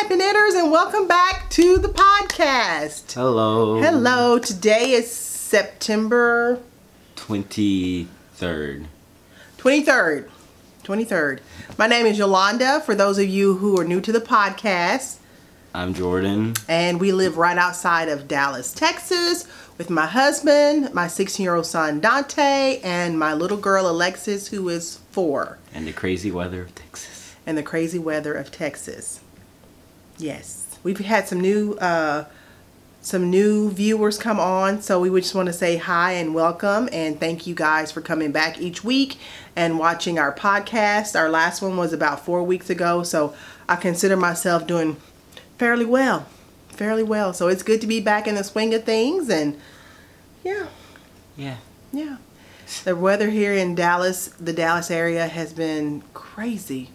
Happee Knitters, and welcome back to the podcast. Hello. Hello. Today is September 23rd. 23rd. My name is Yolanda, for those of you who are new to the podcast. I'm Jordan. And we live right outside of Dallas, Texas, with my husband, my 16-year-old son Dante, and my little girl Alexis, who is 4. And the crazy weather of Texas. Yes. We've had some new viewers come on, so we would just want to say hi and welcome, and thank you guys for coming back each week and watching our podcast. Our last one was about 4 weeks ago, so I consider myself doing fairly well. So it's good to be back in the swing of things, and yeah. The weather here in Dallas, the Dallas area, has been crazy.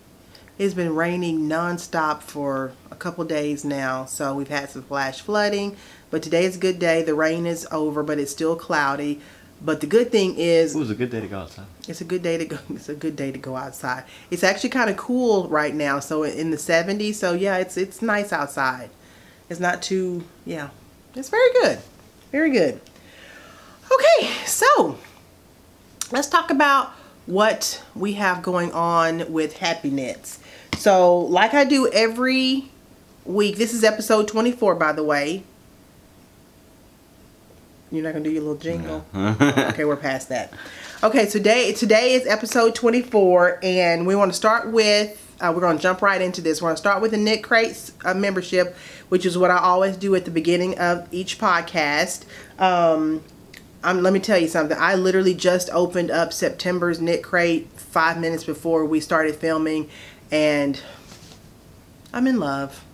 It's been raining nonstop for a couple days now, so we've had some flash flooding, but today is a good day. The rain is over, but it's still cloudy. But the good thing is, it was a good day to go outside. It's a good day to go outside. It's actually kind of cool right now, so in the 70s. So yeah, it's nice outside. It's not too, yeah. It's very good. Okay, so let's talk about what we have going on with Happee Knits. So like I do every week, this is episode 24, by the way. You're not gonna do your little jingle? No. Okay, we're past that. Okay, today is episode 24, and we want to start with, we're going to jump right into this. We're going to start with the Knit Crate membership, which is what I always do at the beginning of each podcast. Let me tell you something. I literally just opened up September's Knit Crate 5 minutes before we started filming, and I'm in love.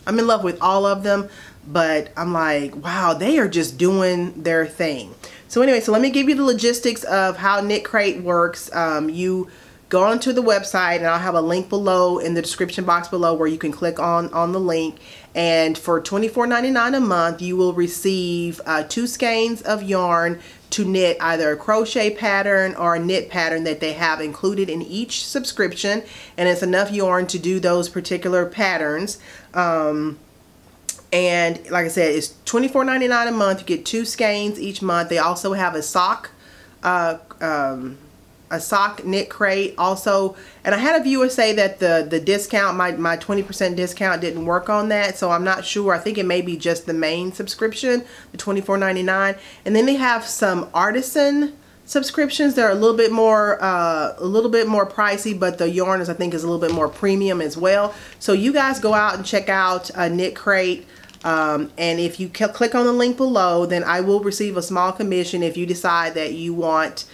I'm in love with all of them. But I'm like, wow, they are just doing their thing. So anyway, so let me give you the logistics of how Knit Crate works. You go onto the website, and I'll have a link below in the description box below where you can click on the link. And for $24.99 a month, you will receive 2 skeins of yarn to knit either a crochet pattern or a knit pattern that they have included in each subscription. And it's enough yarn to do those particular patterns. And like I said, it's $24.99 a month. You get 2 skeins each month. They also have a sock knit crate also. And I had a viewer say that the discount, my 20% discount didn't work on that. So I'm not sure. I think it may be just the main subscription, the $24.99. And then they have some artisan subscriptions. They're a little bit more pricey, but the yarn I think is a little bit more premium as well. So you guys go out and check out Knit Crate. And if you click on the link below, then I will receive a small commission if you decide that you want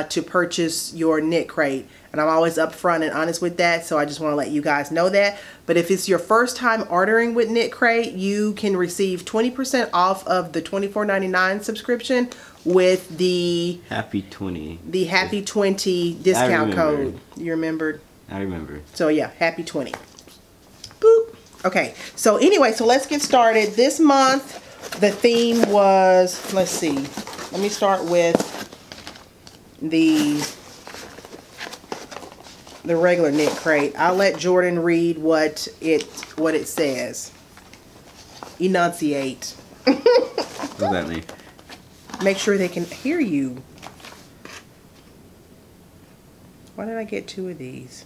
to purchase your Knit Crate. And I'm always upfront and honest with that, so I just want to let you guys know that. But if it's your first time ordering with Knit Crate, you can receive 20% off of the $24.99 subscription with the Happee 20. The Happee 20 discount code. You remembered? I remember. So yeah, Happee 20. Boop. Okay, so anyway, so let's get started. This month, the theme was, let's see, let me start with the regular Knit Crate. I'll let Jordan read what it says. Enunciate. What does that mean? Make sure they can hear you. Why did I get 2 of these?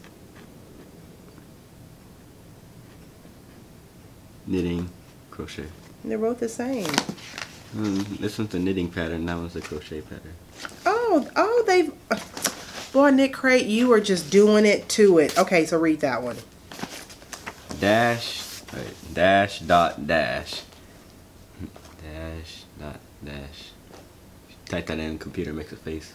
Knitting, crochet. They're both the same. This one's the knitting pattern. That one's the crochet pattern. Oh, they've... Boy, Knit Crate, you are just doing it to it. Okay, so read that one. Dash dot dash. Type that in, computer makes a face.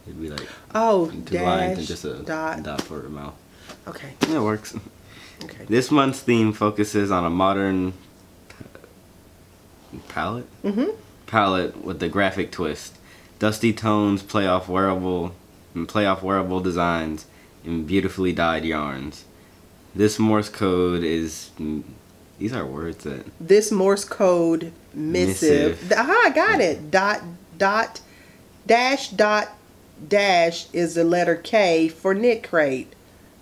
It'd be like 2 lines and just a dot for a mouth. Okay. It works. Okay. This month's theme focuses on a modern palette. Palette with a graphic twist. Dusty tones play off wearable designs and beautifully dyed yarns. This Morse code is... These are words that... This Morse code missive. I got it. Dash is the letter K for Knit Crate.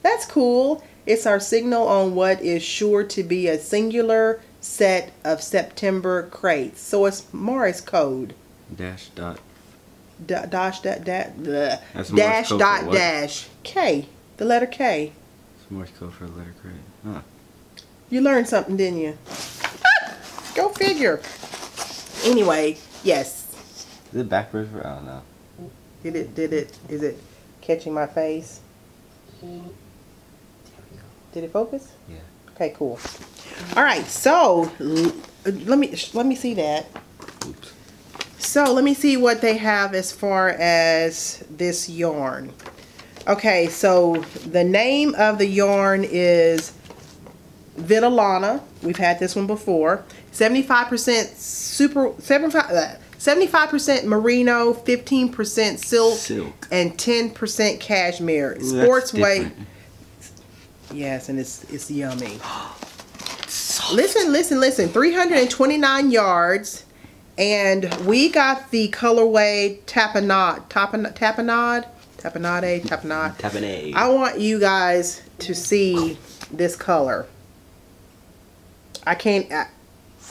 That's cool. It's our signal on what is sure to be a singular set of September crates. So it's Morse code. Dash dot. Dash dot dash K. The letter K. It's Morse code for the letter crate. Huh. You learned something, didn't you? Go figure. Anyway, yes. Is it backwards? I don't know. Did it? Is it catching my face? Did it focus? Yeah. Okay, cool. All right, so let me see that. Oops. So let me see what they have as far as this yarn. Okay, so the name of the yarn is Villalona. We've had this one before. 75% merino, 15% silk, and 10% cashmere. Sports weight. Yes, and it's yummy. Listen. 329 yards, and we got the colorway tapenade. I want you guys to see this color. I'm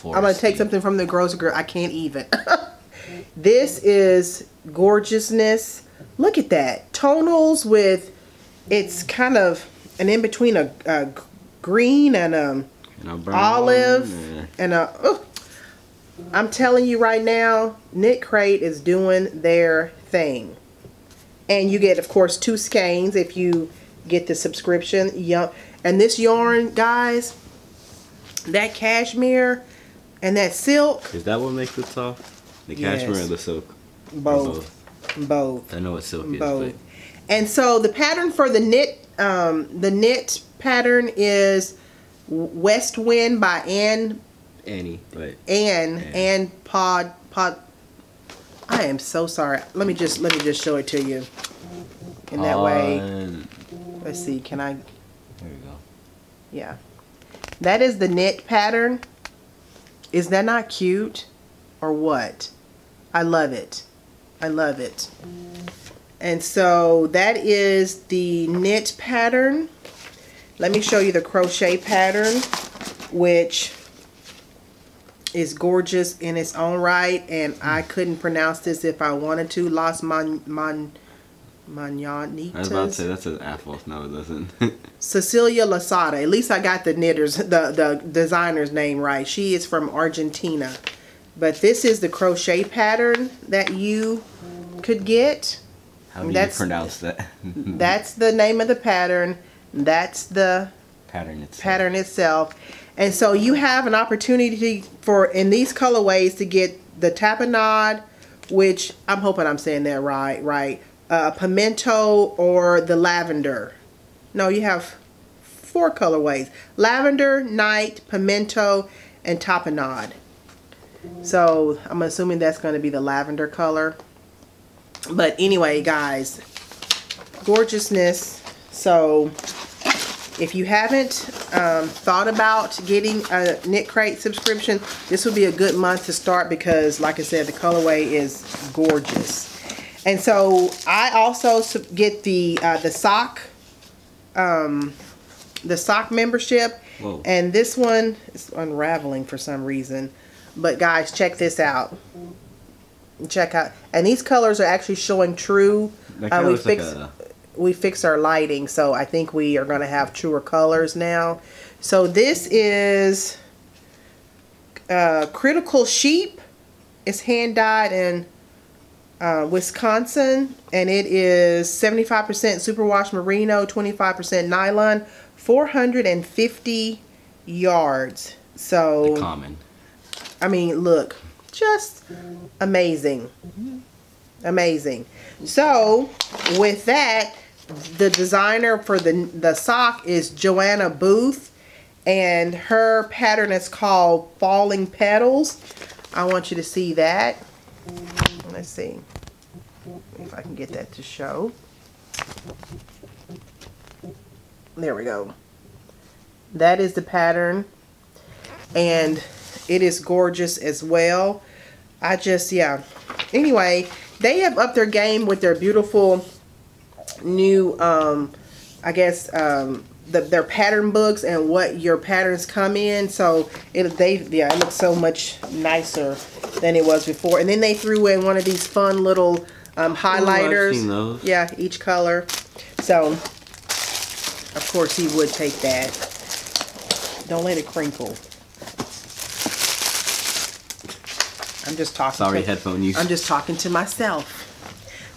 gonna take something from the grocery girl. I can't even. This is gorgeousness. Look at that. Tonals with, it's kind of an in between a green and a olive and a. I'm telling you right now, Knit Crate is doing their thing. And you get, of course, 2 skeins if you get the subscription. And this yarn, guys, that cashmere and that silk. Is that what makes it soft? The cashmere or the silk? Both. I know what silk is. But... And so the pattern for the knit pattern is West Wind by Anne Pod. I am so sorry. Let me just show it to you. In that way. Let's see. Can I? There you go. Yeah. That is the knit pattern. Is that not cute? Or what? I love it. I love it. And so that is the knit pattern. Let me show you the crochet pattern, which is gorgeous in its own right, and I couldn't pronounce this if I wanted to. Las Mañanitas. I was about to say that's an apple. No, it doesn't. Cecilia Lasada. At least I got the knitter's, the designer's name right. She is from Argentina. But this is the crochet pattern that you could get. How do you pronounce that? That's the name of the pattern. That's the pattern itself. And so you have an opportunity for, in these colorways, to get the tapenade, which I'm hoping I'm saying that right. Pimento or the lavender. No, you have 4 colorways: lavender, night, pimento, and tapenade. So I'm assuming that's going to be the lavender color. But anyway, guys, gorgeousness. So if you haven't thought about getting a Knit Crate subscription, this would be a good month to start because, like I said, the colorway is gorgeous. And so I also get the sock membership. Whoa. And this one is unraveling for some reason. But guys, check this out. Check out, and these colors are actually showing true. We fixed our lighting, so I think we are going to have truer colors now. So this is Critical Sheep. It's hand dyed in Wisconsin, and it is 75% superwash merino, 25% nylon, 450 yards. So common. I mean, look, just amazing. Amazing. So with that, the designer for the sock is Joanna Booth, and her pattern is called Falling Petals. I want you to see that. Let's see if I can get that to show. There we go. That is the pattern, and it is gorgeous as well. Yeah. Anyway, they have upped their game with their beautiful new I guess, their pattern books and what your patterns come in. So it looks so much nicer than it was before. And then they threw in one of these fun little highlighters. I've seen those. Yeah, each color. So of course he would take that. Don't let it crinkle. I'm just talking. Sorry, headphone use. I'm just talking to myself.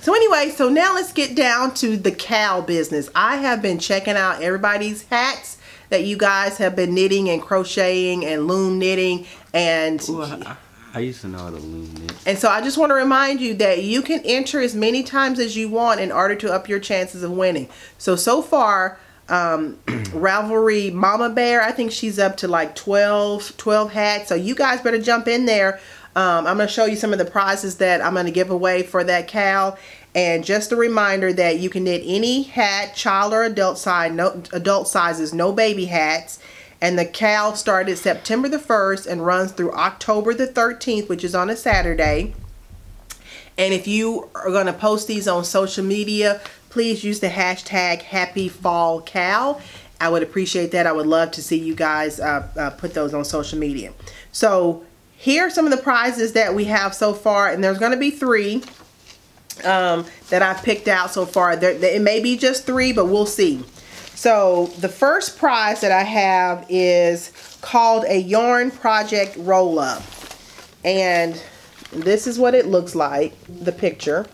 So anyway, so now let's get down to the KAL business. I have been checking out everybody's hats that you guys have been knitting and crocheting and loom knitting. And Ooh, I used to know how to loom knit. And so I just want to remind you that you can enter as many times as you want in order to up your chances of winning. So far, Ravelry Mama Bear, I think she's up to like 12 hats. So you guys better jump in there. I'm going to show you some of the prizes that I'm going to give away for that KAL. And just a reminder that you can knit any hat, child or adult size, no adult sizes, no baby hats. And the KAL started September the 1st and runs through October the 13th, which is on a Saturday. And if you are going to post these on social media, please use the hashtag Happee Fall KAL. I would appreciate that. I would love to see you guys put those on social media. So here are some of the prizes that we have so far, and there's going to be 3 that I've picked out so far. It may be just 3, but we'll see. So the first prize that I have is called a Yarn Project Roll Up, and this is what it looks like, the picture.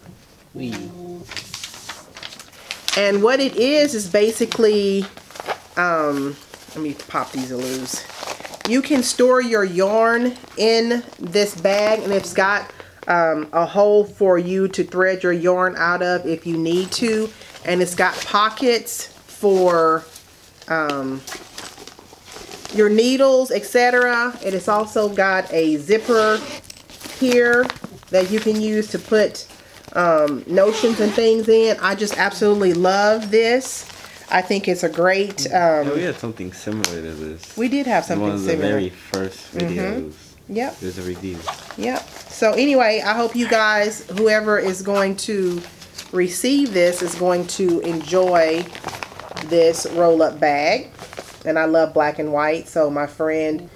And what it is basically, let me pop these loose. You can store your yarn in this bag, and it's got a hole for you to thread your yarn out of if you need to. And it's got pockets for your needles, etc. And it's also got a zipper here that you can use to put notions and things in. I just absolutely love this. I think it's a great... yeah, we had something similar to this. We did have something similar. One of the very first videos. Yep. There's a review. Yep. So anyway, I hope you guys, whoever is going to receive this, is going to enjoy this roll-up bag. And I love black and white, so my friend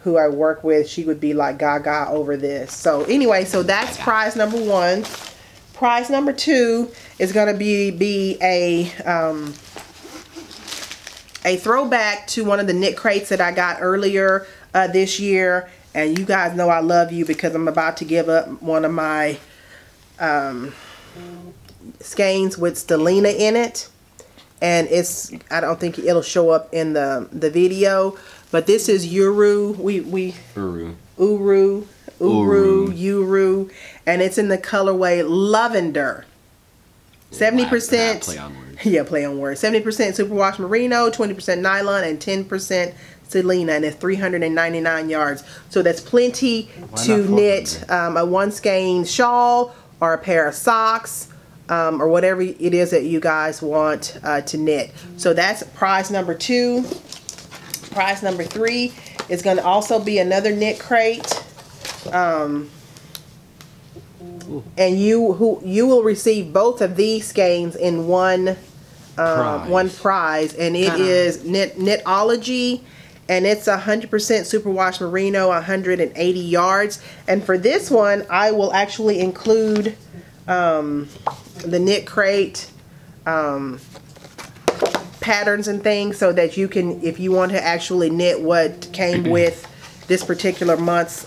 who I work with, she would be like gaga over this. So anyway, so that's prize number 1. Prize number 2 is going to be a throwback to one of the knit crates that I got earlier this year. And you guys know I love you because I'm about to give up one of my skeins with Stellina in it. And it's, I don't think it'll show up in the video, but this is Uru. Uru, and it's in the colorway Lavender. 70%. Play on words. Yeah, play on words. 70% superwash merino, 20% nylon, and 10% Selena, and it's 399 yards. So that's plenty to knit a 1 skein shawl or a pair of socks. Or whatever it is that you guys want to knit. So that's prize number 2. Prize number 3 is going to also be another knit crate. And you will receive both of these skeins in one prize, and it is Knitology, and it's 100% superwash merino, 180 yards. And for this one, I will actually include the knit crate patterns and things, so that you can, if you want to actually knit what came with this particular month's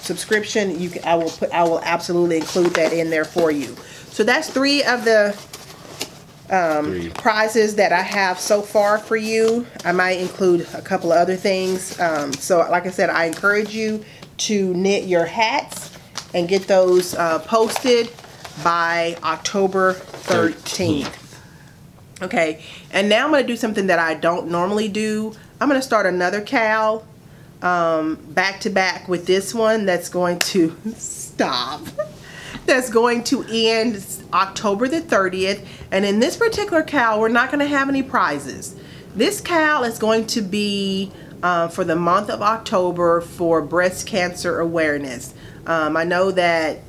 subscription, I will absolutely include that in there for you. So that's 3 of the prizes that I have so far for you. I might include a couple of other things. So like I said, I encourage you to knit your hats and get those posted by October 13th. Okay, and now I'm going to do something that I don't normally do. I'm going to start another KAL back to back with this one that's going to that's going to end October the 30th. And in this particular KAL, we're not going to have any prizes. This KAL is going to be for the month of October for breast cancer awareness. I know that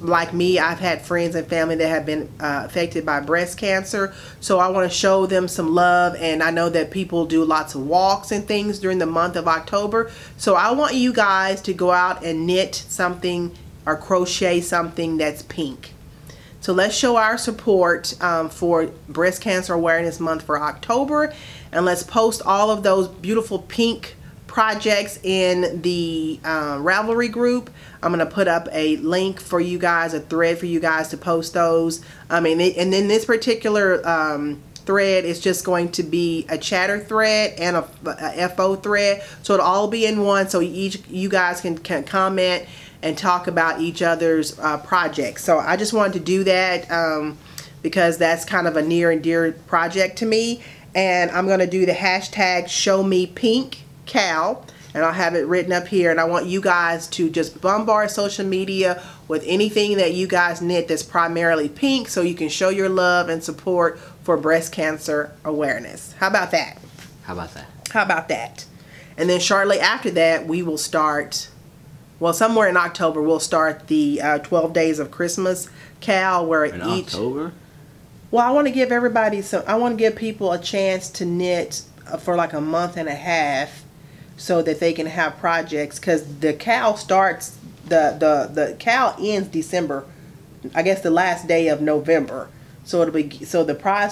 like me, I've had friends and family that have been affected by breast cancer. So I want to show them some love. And I know that people do lots of walks and things during the month of October. So I want you guys to go out and knit something or crochet something that's pink. So let's show our support for Breast Cancer Awareness Month for October. And let's post all of those beautiful pink projects in the Ravelry group. I'm going to put up a link for you guys, a thread for you guys to post those. And then this particular thread is just going to be a chatter thread and a FO thread. So it'll all be in one, so you guys can comment and talk about each other's projects. So I just wanted to do that because that's kind of a near and dear project to me. And I'm going to do the hashtag #ShowMePinkKal, and I'll have it written up here. And I want you guys to just bombard social media with anything that you guys knit that's primarily pink, so you can show your love and support for breast cancer awareness. How about that? How about that? How about that? And then shortly after that, we will start, well, somewhere in October, we'll start the 12 days of Christmas KAL, where In October? Well, I want to give everybody I want to give people a chance to knit for like a month and a half, so that they can have projects, because the KAL starts, the KAL ends December, I guess the last day of November. So it'll be, so the I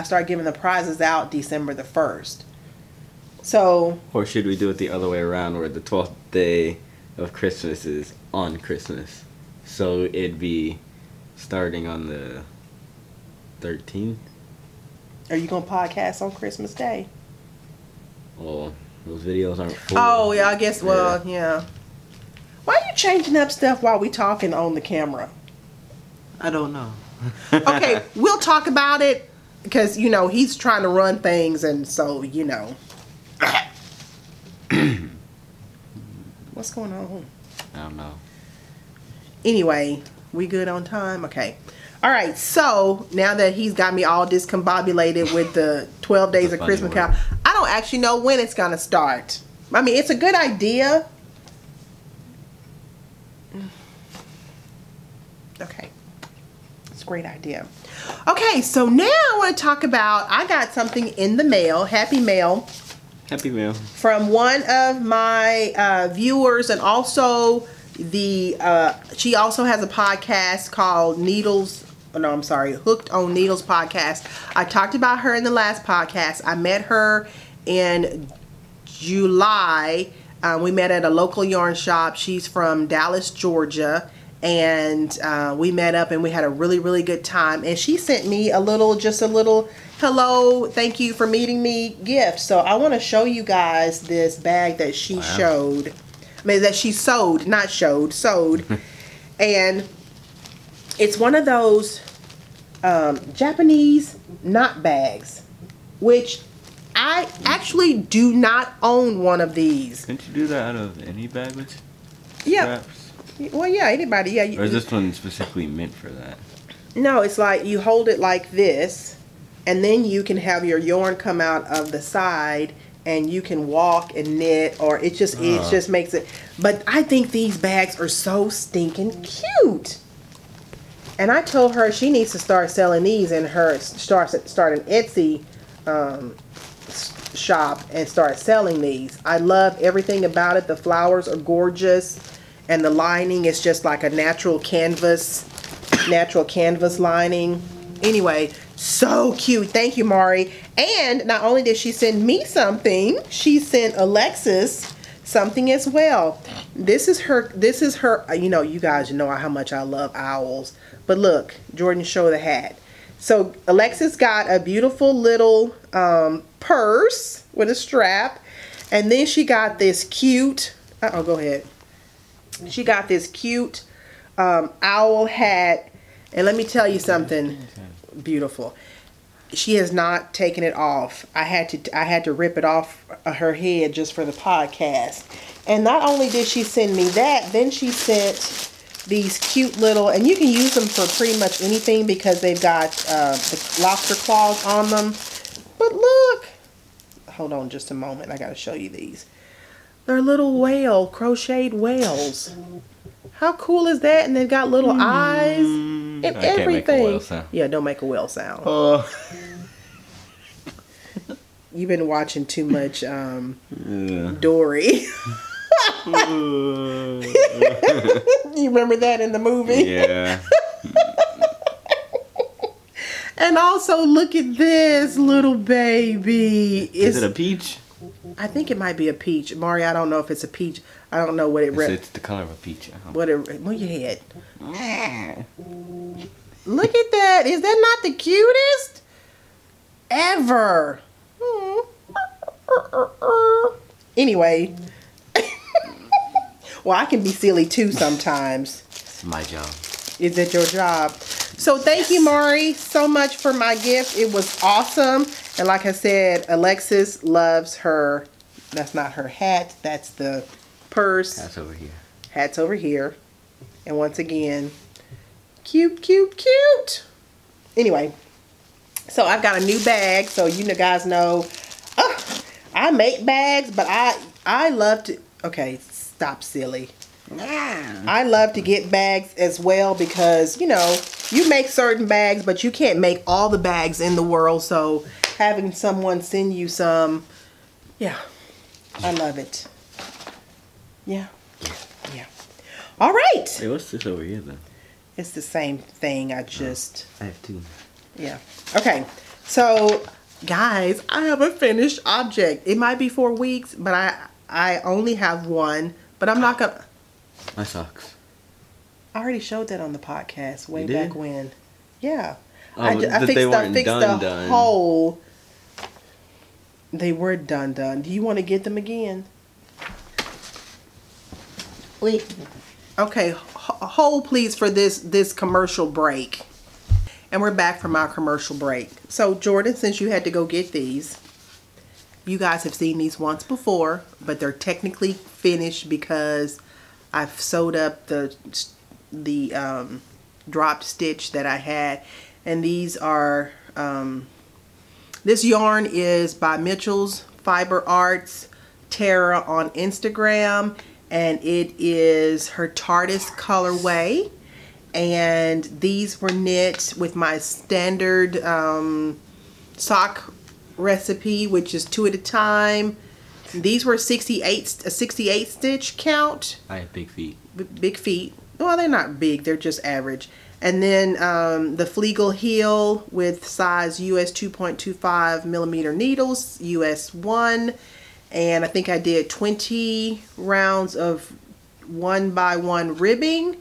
start giving the prizes out December the 1st. So, or should we do it the other way around, where the 12th day of Christmas is on Christmas? So it'd be starting on the 13th. Are you gonna podcast on Christmas Day? Well, those videos aren't full. Oh yeah, I guess. Well, yeah. Why are you changing up stuff while we talking on the camera? I don't know. Okay, we'll talk about it, because you know he's trying to run things, and so you know. What's going on? I don't know. Anyway, we good on time? Okay. All right, so now that he's got me all discombobulated with the 12 days of Christmas KAL, I don't actually know when it's going to start. I mean, it's a good idea. Okay. It's a great idea. Okay, so now I want to talk about, I got something in the mail, Happy Mail. Happy Mail. From one of my viewers, and also she also has a podcast called Hooked on Needles Podcast. I talked about her in the last podcast. I met her in July. We met at a local yarn shop. She's from Dallas, Georgia. And we met up and we had a really, really good time. And she sent me just a little hello, thank you for meeting me gift. So I want to show you guys this bag that she showed. I mean, that she sewed, not showed, sewed. And it's one of those Japanese knot bags, which I actually do not own one of these. Can't you do that out of any bag with yeah. straps? Well, yeah, anybody, yeah. Or is this one specifically meant for that? No, it's like you hold it like this, and then you can have your yarn come out of the side, and you can walk and knit, or it just makes it. But I think these bags are so stinking cute. And I told her she needs to start selling these in her start an Etsy shop and start selling these. I love everything about it. The flowers are gorgeous, and the lining is just like a natural canvas lining. Anyway, so cute. Thank you, Mari. And not only did she send me something, she sent Alexis something as well. This is her, you know, you guys know how much I love owls. But look, Jordan, show the hat. So Alexis got a beautiful little purse with a strap. And then she got this cute, go ahead. She got this cute owl hat. And let me tell you something beautiful. She has not taken it off. I had to rip it off her head just for the podcast. And not only did she send me that, then she sent these cute little, and you can use them for pretty much anything because they've got the lobster claws on them. But look, hold on just a moment. I got to show you these. They're little crocheted whales. How cool is that? And they've got little eyes and everything. Can't make a whale sound. Yeah, don't make a whale sound. Oh. You've been watching too much Dory. You remember that in the movie? Yeah. And also, look at this little baby. Is it a peach? I think it might be a peach. Mari, I don't know if it's a peach. I don't know what it It's the color of a peach. Move your head. Look at that. Is that not the cutest ever? Anyway. Well, I can be silly too sometimes. It's my job. Is it your job? So thank you, Mari, so much for my gift. It was awesome. And like I said, Alexis loves her. That's not her hat. That's the purse. Hat's over here. Hat's over here. And once again, cute, cute, cute. Anyway, so I've got a new bag. So you guys know, I make bags, but I love to, okay, stop silly. I love to get bags as well because, you know, you make certain bags, but you can't make all the bags in the world. So having someone send you some, yeah, I love it. Yeah. Yeah. All right. Hey, what's this over here then? It's the same thing. I have two. Yeah. Okay. So, guys, I have a finished object. It might be 4 weeks, but I only have one. But I'm not gonna. My socks. I already showed that on the podcast way You did? back when. Yeah. Oh, I fixed the done. hole. They were done. Do you want to get them again? Wait. Okay. Hold please for this commercial break. And we're back from our commercial break. So Jordan, since you had to go get these, you guys have seen these once before, but they're technically finished because I've sewed up the dropped stitch that I had. And these are, this yarn is by Mitchell's Fiber Arts, Tara on Instagram, and it is her TARDIS colorway. And these were knit with my standard sock recipe, which is 2 at a time. These were a 68 stitch count. I have big feet. Big feet. Well, they're not big, they're just average. And then the Flegel heel with size US 2.25 millimeter needles, US 1. And I think I did 20 rounds of 1x1 ribbing.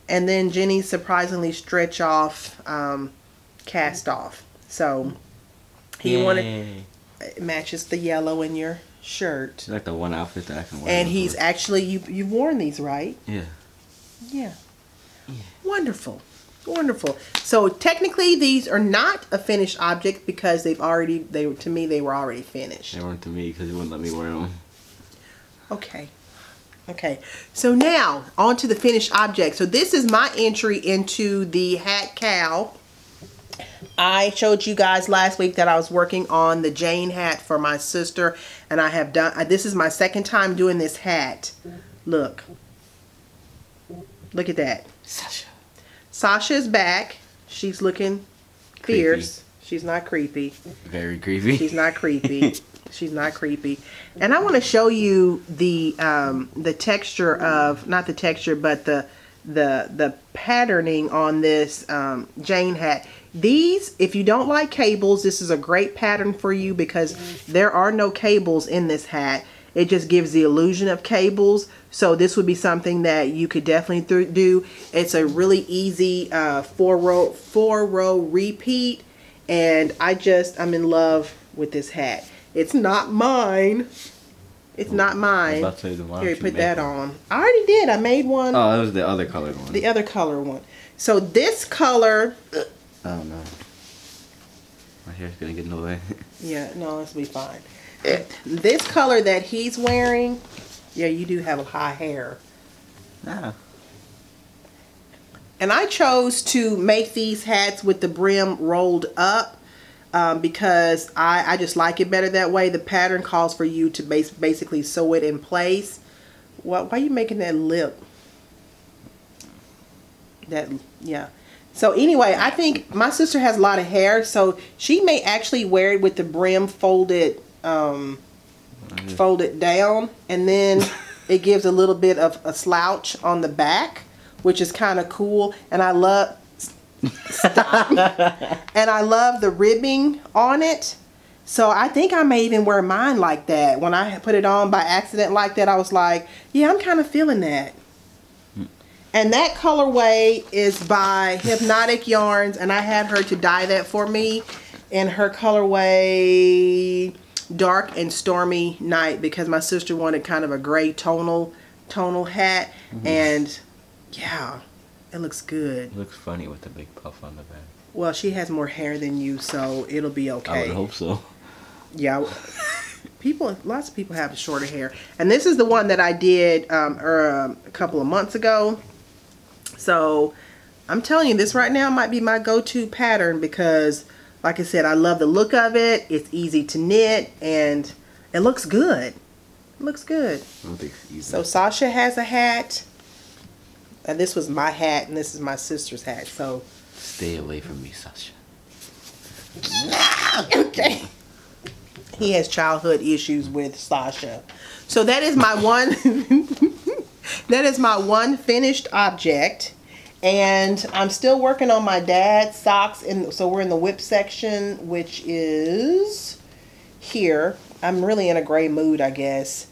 And then Jenny's surprisingly stretch off, cast off. So he wanted, it matches the yellow in your shirt. It's like the one outfit that I can wear. And he's actually, you've worn these, right? Yeah. Yeah. Wonderful. Wonderful. So technically these are not a finished object because to me they were already finished. They weren't to me because he wouldn't let me wear them. Okay. Okay. So now on to the finished object. So this is my entry into the Hat KAL. I showed you guys last week that I was working on the Jane hat for my sister, and I have done, this is my second time doing this hat. Look. Look at that. Sasha's back. She's looking fierce. Creepy. She's not creepy. Very creepy. She's not creepy. She's not creepy. And I want to show you the texture of, not the texture, but the patterning on this Jane hat. These, if you don't like cables, this is a great pattern for you because there are no cables in this hat. It just gives the illusion of cables. So this would be something that you could definitely do. It's a really easy four row repeat. And I'm in love with this hat. It's not mine. It's not mine. I was about to say, why Here, don't you put make that one? on. I already did. I made one. Oh, that was the other colored one. The other color one. So this color. Oh no. My hair's gonna get in the way. Yeah, no, this will be fine. This color that he's wearing. Yeah, you do have a high hair. Ah. And I chose to make these hats with the brim rolled up because I just like it better that way. The pattern calls for you to basically sew it in place. Why are you making that lip? Yeah. So anyway, I think my sister has a lot of hair, so she may actually wear it with the brim folded down, and then it gives a little bit of a slouch on the back, which is kind of cool. And I love and I love the ribbing on it. So I think I may even wear mine like that. When I put it on by accident like that, I was like, yeah, I'm kind of feeling that. And that colorway is by Hypnotic Yarns, and I had her to dye that for me in her colorway Dark and Stormy Night, because my sister wanted kind of a gray tonal hat. And yeah, it looks good. It looks funny with the big puff on the back. Well, she has more hair than you, so it'll be okay. I would hope so. Yeah, lots of people have shorter hair. And this is the one that I did a couple of months ago. So I'm telling you, this right now might be my go-to pattern because, like I said, I love the look of it. It's easy to knit and it looks good. It looks good. I don't think it's easy. So Sasha has a hat. And this was my hat and this is my sister's hat. So stay away from me, Sasha. Okay. He has childhood issues with Sasha. So that is my one that is my one finished object. And I'm still working on my dad's socks, so we're in the whip section, which is here. I'm really in a gray mood, I guess.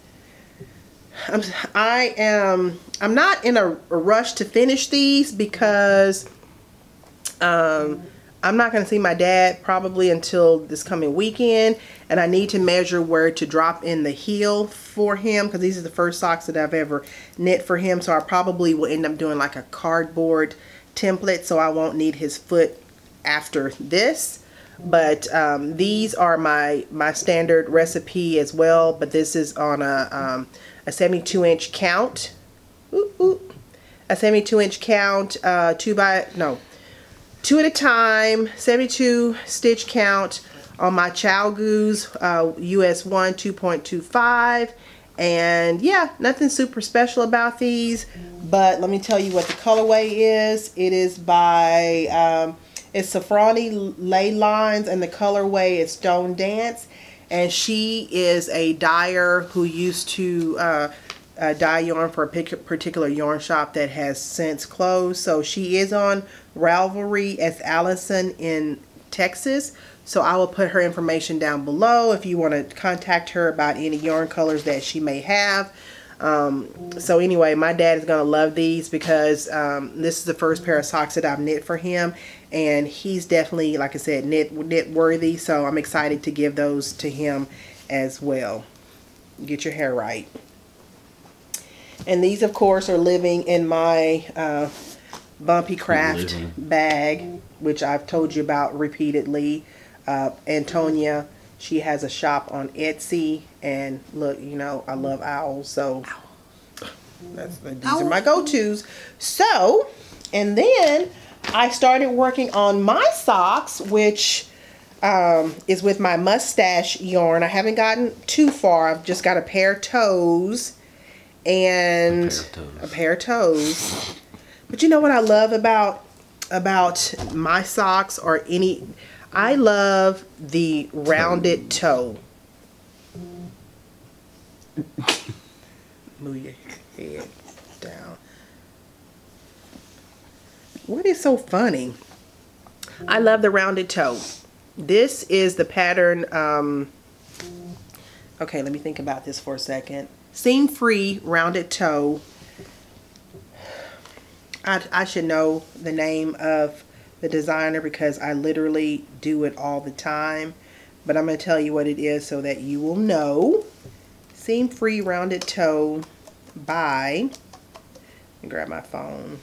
I'm not in a rush to finish these because I'm not going to see my dad probably until this coming weekend, and I need to measure where to drop in the heel for him because these are the first socks that I've ever knit for him. So I probably will end up doing like a cardboard template, so I won't need his foot after this. But these are my standard recipe as well, but this is on a 72-inch count. A 72-inch count, 2 at a time, 72 stitch count on my ChowGoose US 1 2.25. And yeah, nothing super special about these, but let me tell you what the colorway is. It is by it's Safrani Ley Lines, and the colorway is Stone Dance. And she is a dyer who used to dye yarn for a particular yarn shop that has since closed. So she is on Ravelry as Allison in Texas. So I will put her information down below if you want to contact her about any yarn colors that she may have. So anyway, my dad is going to love these because this is the first pair of socks that I've knit for him. And he's definitely, like I said, knit worthy. So I'm excited to give those to him as well. Get your hair right. And these, of course, are living in my Bumpy Craft bag, which I've told you about repeatedly. Antonia, she has a shop on Etsy, and look, you know, I love owls, so these are my go-tos. So, and then I started working on my socks, which is with my mustache yarn. I haven't gotten too far. I've just got a pair of toes and a pair of toes. But you know what I love about my socks, or any, I love the rounded toe. Move your head down. What is so funny? I love the rounded toe. This is the pattern. Okay, let me think about this for a second. Seam free rounded toe. I should know the name of the designer because I literally do it all the time. But I'm going to tell you what it is so that you will know. Seam free rounded toe by, let me grab my phone.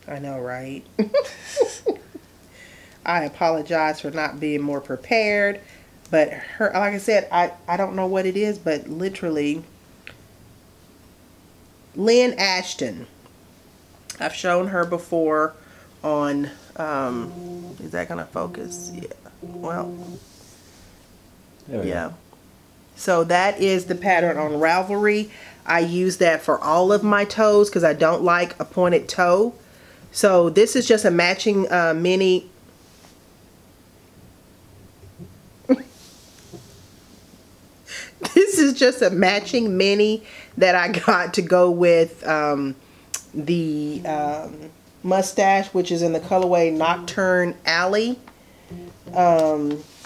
I know, right? I apologize for not being more prepared. But her, like I said, I don't know what it is, but literally, Lynn Ashton. I've shown her before on, is that going to focus? Yeah. Well, yeah. So that is the pattern on Ravelry. I use that for all of my toes because I don't like a pointed toe. So this is just a matching mini. This is just a matching mini that I got to go with the mustache, which is in the colorway Nocturne Alley.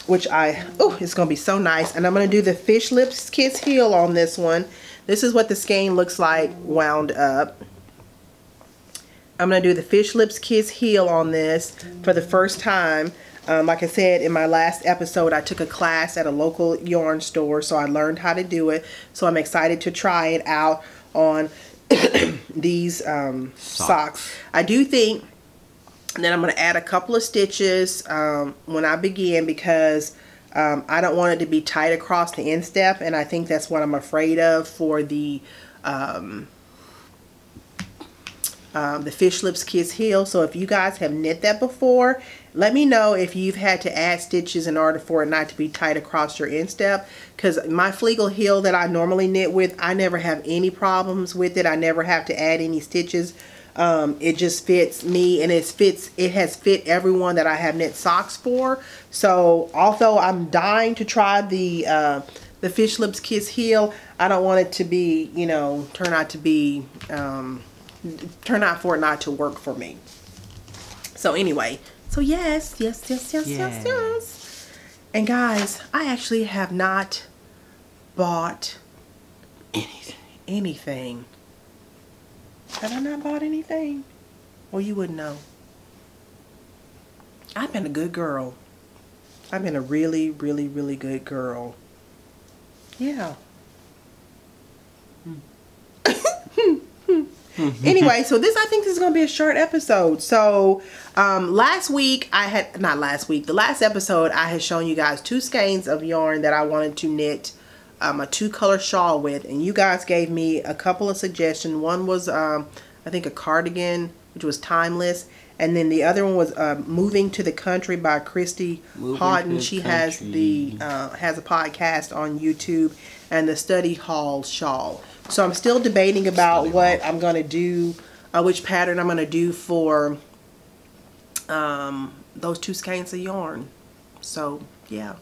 Which it's going to be so nice. And I'm going to do the Fish Lips Kiss Heel on this one. This is what the skein looks like wound up. I'm going to do the Fish Lips Kiss Heel on this for the first time. Like I said in my last episode, I took a class at a local yarn store, so I learned how to do it. So I'm excited to try it out on these socks. I do think that I'm going to add a couple of stitches when I begin because I don't want it to be tight across the instep, and I think that's what I'm afraid of for the Fish Lips Kiss Heel. So if you guys have knit that before, let me know if you've had to add stitches in order for it not to be tight across your instep, because my Flegel heel that I normally knit with, I never have any problems with it. I never have to add any stitches. It just fits me, and it has fit everyone that I have knit socks for. So although I'm dying to try the Fish Lips Kiss Heel, I don't want it to be, you know, turn out for it not to work for me. So anyway, so yes. And guys, I actually have not bought anything. Have I not bought anything? Well, you wouldn't know. I've been a good girl. I've been a really, really, really good girl. Yeah. Anyway, so I think this is going to be a short episode. So, the last episode, I had shown you guys 2 skeins of yarn that I wanted to knit a 2-color shawl with, and you guys gave me a couple of suggestions. One was I think a cardigan, which was timeless, and then the other one was Moving to the Country by Christy Houghton. She has has a podcast on YouTube, and the Study Hall shawl. So I'm still debating about what I'm going to do, which pattern I'm going to do for those 2 skeins of yarn. So yeah,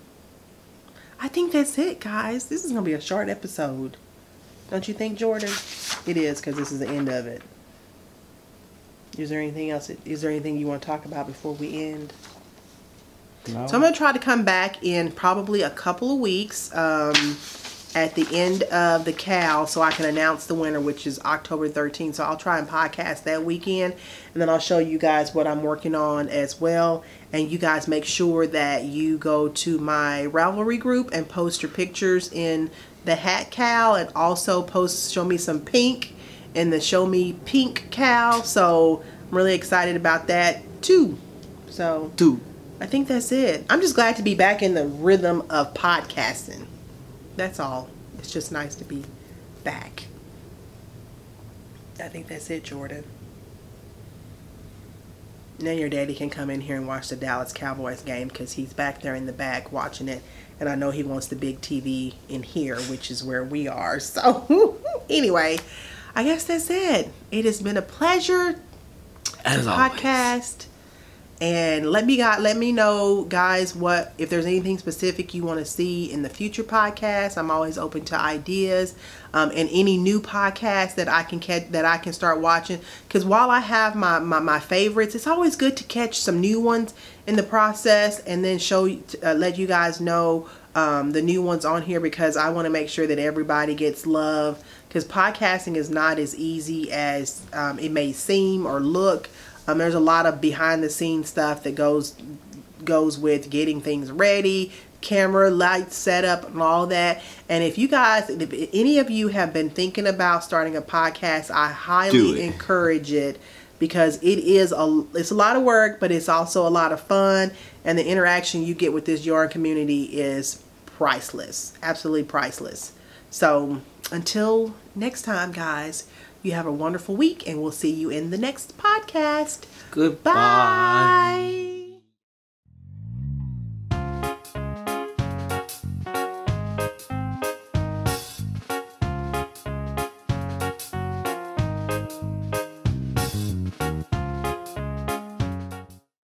I think that's it, guys. This is going to be a short episode. Don't you think, Jordan? It is, because this is the end of it. Is there anything else? Is there anything you want to talk about before we end? No. So I'm going to try to come back in probably a couple of weeks at the end of the KAL, so I can announce the winner, which is October 13th. So I'll try and podcast that weekend, and then I'll show you guys what I'm working on as well. And you guys make sure that you go to my Ravelry group and post your pictures in the Hat KAL, and also show me some pink in the Show Me Pink KAL. So I'm really excited about that too. So I think that's it. I'm just glad to be back in the rhythm of podcasting. That's all. It's just nice to be back. I think that's it, Jordan. Now your daddy can come in here and watch the Dallas Cowboys game, because he's back there in the back watching it. And I know he wants the big TV in here, which is where we are. So anyway, I guess that's it. It has been a pleasure as to podcast. And let me know, guys, if there's anything specific you want to see in the future podcasts. I'm always open to ideas, and any new podcasts that I can start watching. Because while I have my favorites, it's always good to catch some new ones in the process, and then let you guys know the new ones on here, because I want to make sure that everybody gets love. Because podcasting is not as easy as it may seem or look. There's a lot of behind the scenes stuff that goes with getting things ready, camera, light setup, and all that. And if any of you have been thinking about starting a podcast, I highly encourage it, because it's a lot of work, but it's also a lot of fun, and the interaction you get with this yarn community is priceless, absolutely priceless. So until next time, guys, you have a wonderful week, and we'll see you in the next podcast. Goodbye. Bye.